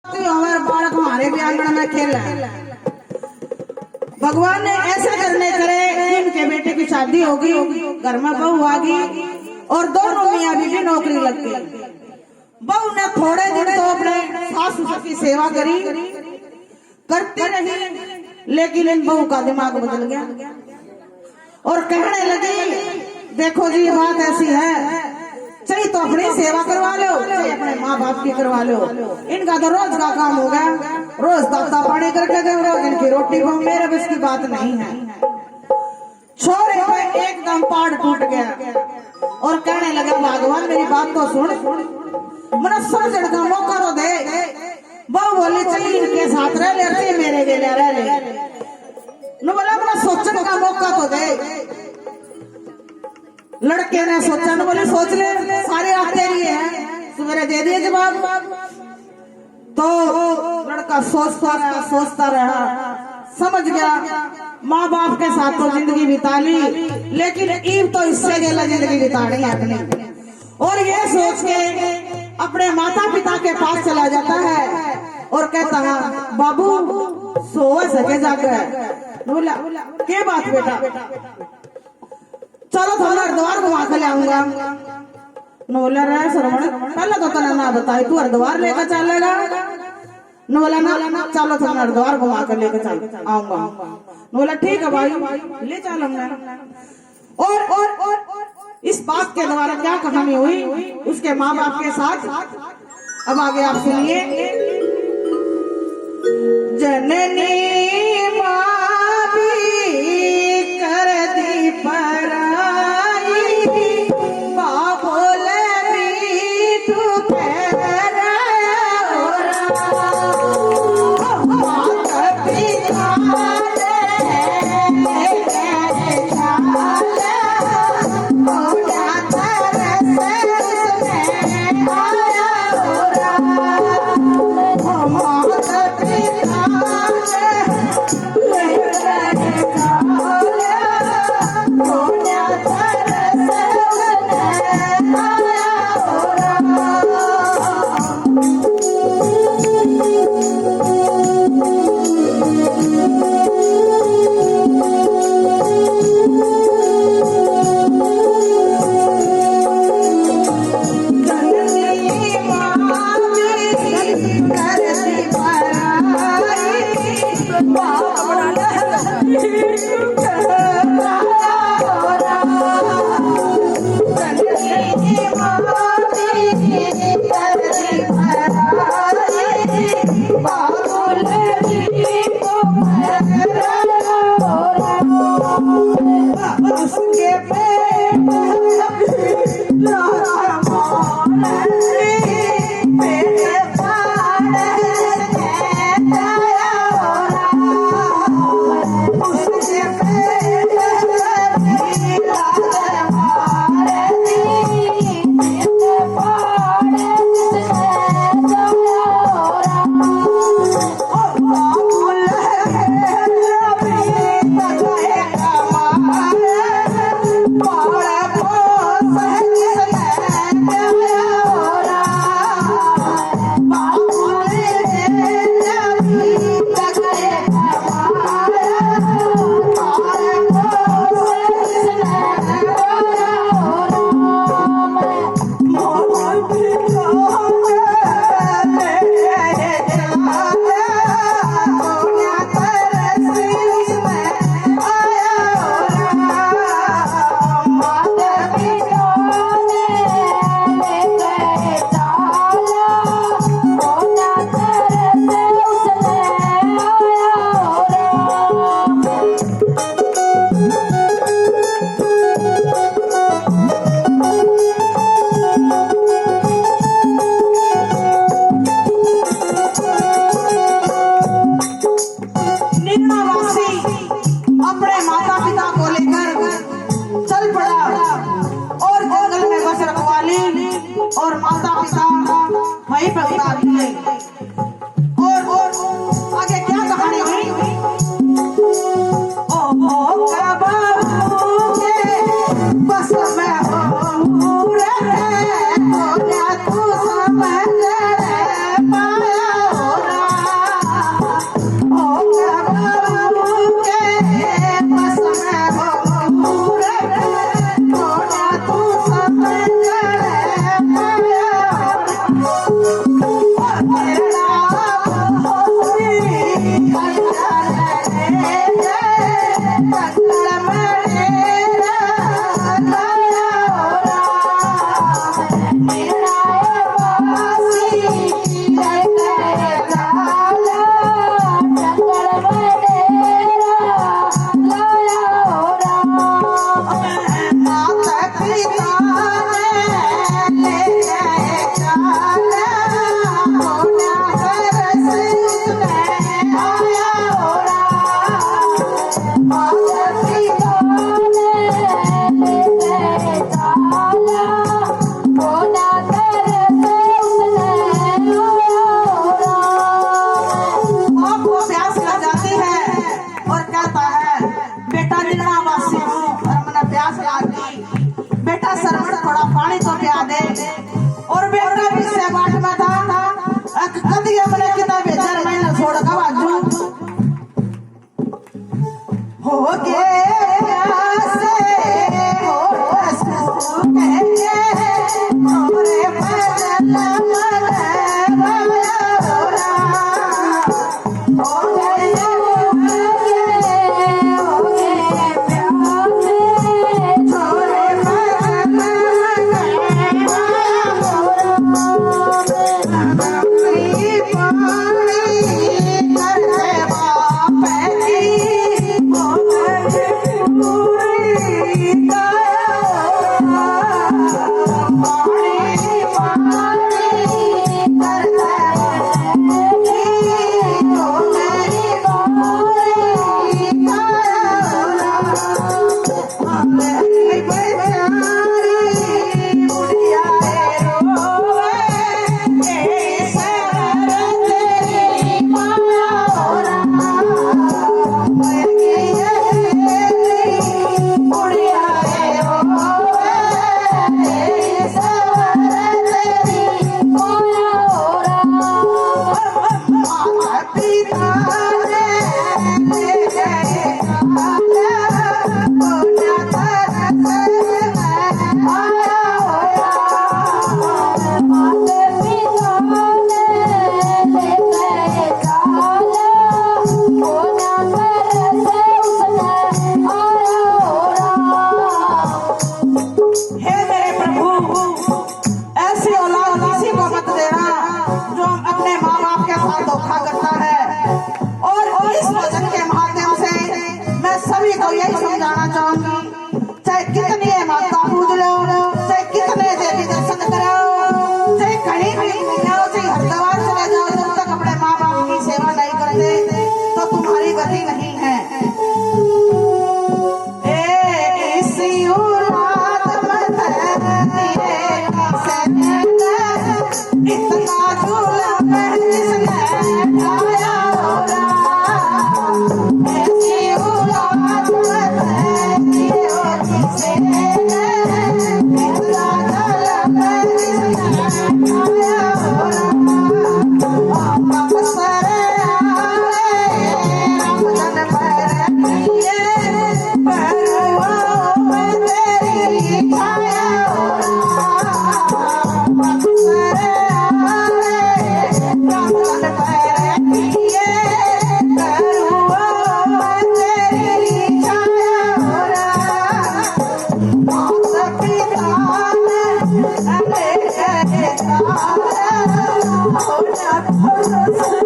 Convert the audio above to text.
हमारे बालक हमारे भी आंगन में खेला। भगवान ने ऐसे करने करे कि इनके बेटे की शादी होगी, घर में बहू आ गई और दोनों मियाँ बीवी नौकरी लग गई। बहू ने थोड़े दिन तो अपने सास ससुर की सेवा करी, करती रही, लेकिन इन बहू का दिमाग बदल गया और कहने लगी, देखो जी ये बात ऐसी है, चाहिए तो अपनी सेवा करवा लो, चाहिए अपने माँ बाप की करवा लो। इनका तो रोज का काम हो गया, रोज दाता पानी करके दे, रोज इनकी रोटी को, मेरे बस की बात नहीं है। छोरे में एकदम पाड़ टूट गया और कहने लगा, भगवान मेरी बात तो सुन, मेरा समझने का मौका तो दे। बहू बोली, चलिए इनके साथ रह ले, मेरे गेले रह ले। न बोला, मेरा सोचने का मौका तो दे। लड़के ने सोचा, न बोले सोच ले, सारी रात तेरी है, सवेरे दे दिए जवाब। तो लड़का सोचता रहा, समझ गया माँ बाप के साथ तो जिंदगी बिता ली, लेकिन ईब तो इससे गला जिंदगी बितानी है अपनी। और ये सोच के अपने माता पिता के पास चला जाता है और कहता है, बाबू सो सके जाकर। बोला, क्या बात बेटा, चलो थोड़ा हरिद्वार घुमा के ले आऊंगा। बोला, रहे श्रवण, पहले तो तना ना बताई, तू हरिद्वार लेकर चलेगा? बोला, ना चलो थोड़ा हरिद्वार घुमा कर लेकर चल आऊंगा। बोला, ठीक है भाई, ले चलूंगा। और इस बात के द्वारा क्या कहानी हुई उसके माँ बाप के साथ, अब आगे आप सुनिए। जननी माँ भी कर दी पराई, बाबोले मीठू पैरा Oh,